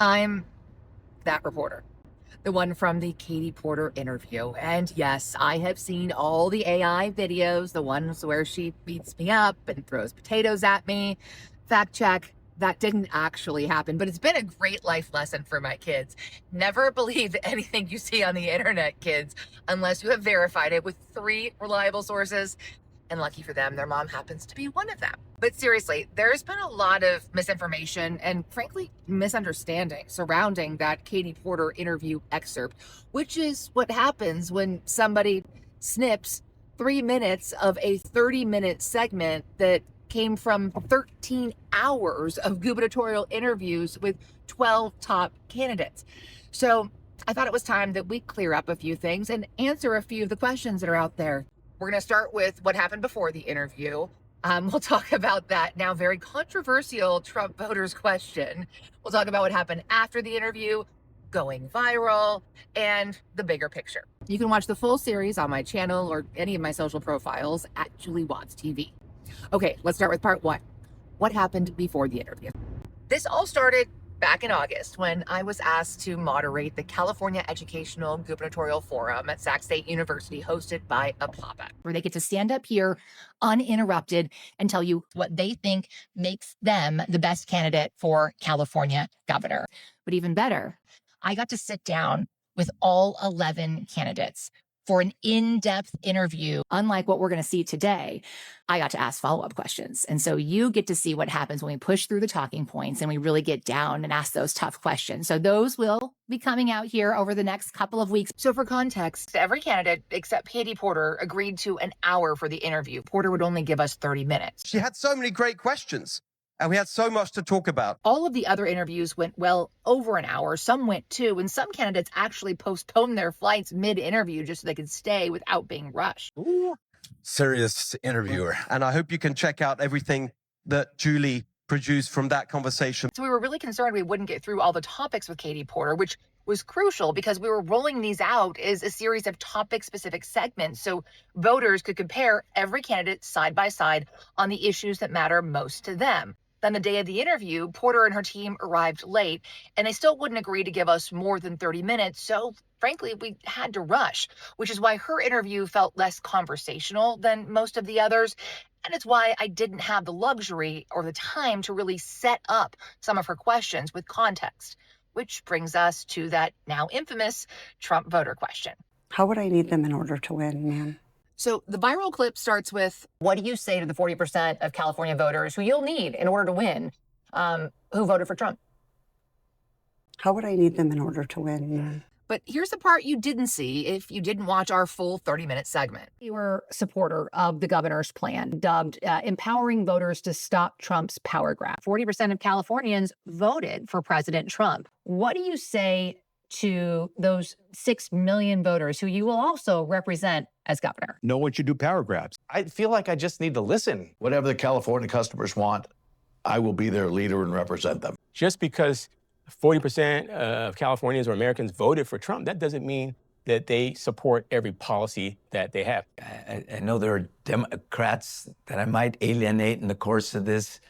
I'm that reporter, the one from the Katie Porter interview. And yes, I have seen all the AI videos, the ones where she beats me up and throws potatoes at me. Fact check, that didn't actually happen, but it's been a great life lesson for my kids. Never believe anything you see on the internet, kids, unless you have verified it with 3 reliable sources. And lucky for them, their mom happens to be one of them. But seriously, there's been a lot of misinformation and frankly, misunderstanding surrounding that Katie Porter interview excerpt, which is what happens when somebody snips 3 minutes of a 30-minute segment that came from 13 hours of gubernatorial interviews with 12 top candidates. So I thought it was time that we clear up a few things and answer a few of the questions that are out there. We're going to start with what happened before the interview. We'll talk about that now very controversial Trump voters question. We'll talk about what happened after the interview, going viral, and the bigger picture. You can watch the full series on my channel or any of my social profiles at Julie Watts TV. Okay, let's start with part 1. What happened before the interview? This all started back in August when I was asked to moderate the California Educational Gubernatorial Forum at Sac State University, hosted by APAPA, where they get to stand up here uninterrupted and tell you what they think makes them the best candidate for California governor. But even better, I got to sit down with all 11 candidates for an in-depth interview. Unlike what we're going to see today, I got to ask follow-up questions. And so you get to see what happens when we push through the talking points and we really get down and ask those tough questions. So those will be coming out here over the next couple of weeks. So for context, every candidate except Katie Porter agreed to an hour for the interview. Porter would only give us 30 minutes. She had so many great questions. And we had so much to talk about. All of the other interviews went well over an hour. Some went 2, and some candidates actually postponed their flights mid-interview just so they could stay without being rushed. Ooh. Serious interviewer. And I hope you can check out everything that Julie produced from that conversation. So we were really concerned we wouldn't get through all the topics with Katie Porter, which was crucial because we were rolling these out as a series of topic-specific segments so voters could compare every candidate side by side on the issues that matter most to them. Then the day of the interview, Porter and her team arrived late, and they still wouldn't agree to give us more than 30 minutes. So frankly, we had to rush, which is why her interview felt less conversational than most of the others. And it's why I didn't have the luxury or the time to really set up some of her questions with context, which brings us to that now infamous Trump voter question. How would I need them in order to win, ma'am? So the viral clip starts with, what do you say to the 40% of California voters who you'll need in order to win, who voted for Trump? How would I need them in order to win, ma'am? But here's the part you didn't see if you didn't watch our full 30-minute segment. You were a supporter of the governor's plan, dubbed empowering voters to stop Trump's power grab. 40% of Californians voted for President Trump. What do you say to those 6 million voters who you will also represent as governor? No one should do power grabs. I feel like I just need to listen. Whatever the California customers want, I will be their leader and represent them. Just because 40% of Californians or Americans voted for Trump, that doesn't mean that they support every policy that they have. I know there are Democrats that I might alienate in the course of this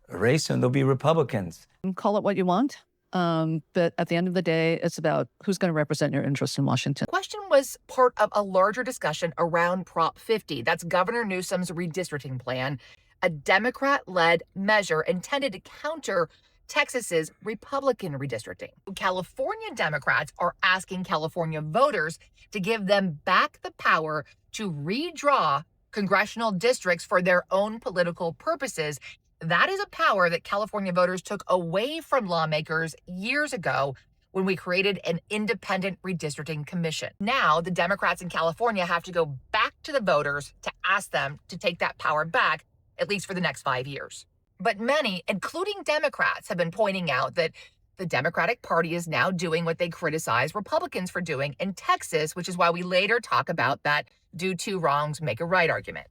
race, and there'll be Republicans. Call it what you want. But at the end of the day, it's about who's going to represent your interests in Washington. The question was part of a larger discussion around Prop 50. That's Governor Newsom's redistricting plan, a Democrat-led measure intended to counter Texas's Republican redistricting. California Democrats are asking California voters to give them back the power to redraw congressional districts for their own political purposes. That is a power that California voters took away from lawmakers years ago when we created an independent redistricting commission. Now, the Democrats in California have to go back to the voters to ask them to take that power back, at least for the next 5 years. But many, including Democrats, have been pointing out that the Democratic Party is now doing what they criticize Republicans for doing in Texas, which is why we later talk about that do 2 wrongs, make a right argument.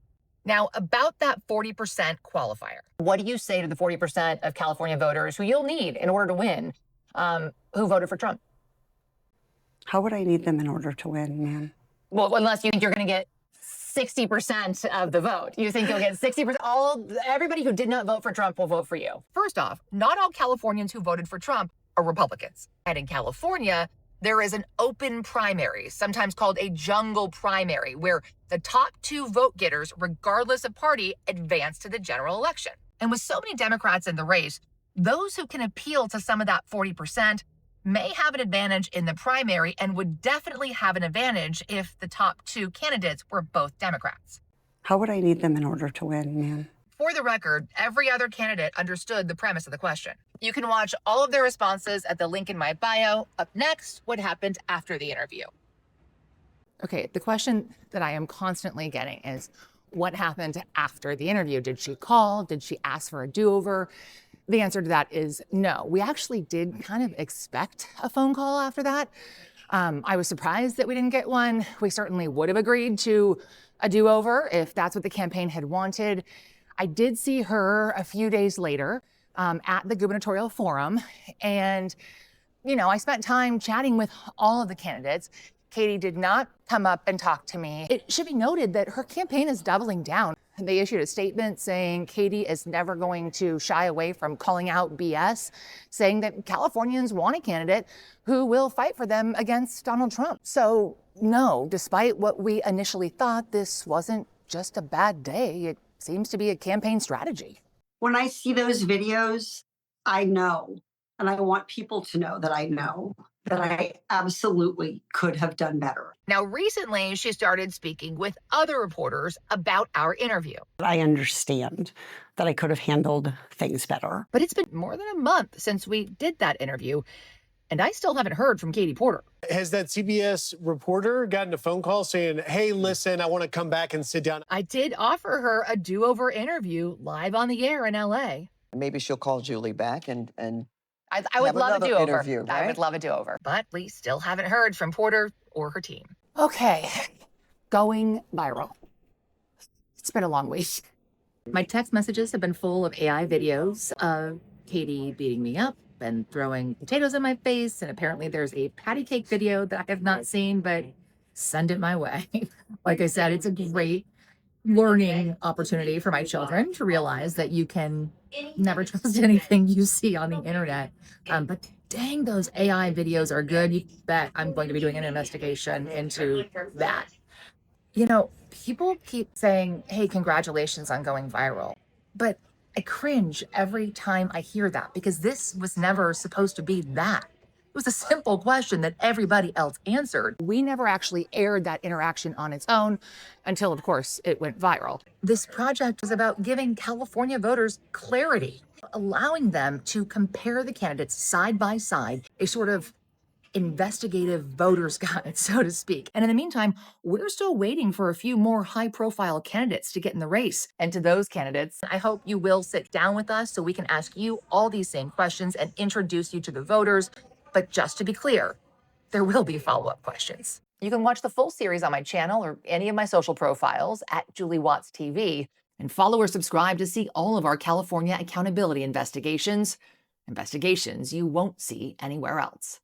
Now, about that 40% qualifier, what do you say to the 40% of California voters who you'll need in order to win, who voted for Trump? How would I need them in order to win, ma'am? Well, unless you think you're going to get 60% of the vote. You think you'll get 60%? Everybody who did not vote for Trump will vote for you. First off, not all Californians who voted for Trump are Republicans. And in California, there is an open primary, sometimes called a jungle primary, where the top 2 vote getters, regardless of party, advance to the general election. And with so many Democrats in the race, those who can appeal to some of that 40% may have an advantage in the primary and would definitely have an advantage if the top 2 candidates were both Democrats. How would I need them in order to win, ma'am? For the record, every other candidate understood the premise of the question. You can watch all of their responses at the link in my bio. Up next, what happened after the interview. Okay, the question that I am constantly getting is, what happened after the interview? Did she call? Did she ask for a do-over? The answer to that is no. We actually did kind of expect a phone call after that. I was surprised that we didn't get one. We certainly would have agreed to a do-over if that's what the campaign had wanted. I did see her a few days later at the gubernatorial forum. And, you know, I spent time chatting with all of the candidates. Katie did not come up and talk to me. It should be noted that her campaign is doubling down. They issued a statement saying Katie is never going to shy away from calling out BS, saying that Californians want a candidate who will fight for them against Donald Trump. So no, despite what we initially thought, this wasn't just a bad day. It seems to be a campaign strategy. When I see those videos, I know, and I want people to know that I know that I absolutely could have done better. Now, recently, she started speaking with other reporters about our interview. I understand that I could have handled things better. But it's been more than a month since we did that interview, and I still haven't heard from Katie Porter. Has that CBS reporter gotten a phone call saying, hey, listen, I want to come back and sit down? I did offer her a do-over interview live on the air in LA. Maybe she'll call Julie back and I would have love a another do-over. interview, I right? would love a do-over. But we still haven't heard from Porter or her team. Okay, going viral. It's been a long week. My text messages have been full of AI videos of Katie beating me up and throwing potatoes in my face. And apparently there's a patty cake video that I have not seen, but send it my way. Like I said, it's a great learning opportunity for my children to realize that you can never trust anything you see on the internet. But dang, those AI videos are good. You bet I'm going to be doing an investigation into that. You know, people keep saying, hey, congratulations on going viral. But I cringe every time I hear that because this was never supposed to be that. It was a simple question that everybody else answered. We never actually aired that interaction on its own until, of course, it went viral. This project was about giving California voters clarity, allowing them to compare the candidates side by side, a sort of investigative voter's guide, so to speak. And in the meantime, we're still waiting for a few more high-profile candidates to get in the race. And to those candidates, I hope you will sit down with us so we can ask you all these same questions and introduce you to the voters. But just to be clear, there will be follow-up questions. You can watch the full series on my channel or any of my social profiles at Julie Watts TV, and follow or subscribe to see all of our California accountability investigations you won't see anywhere else.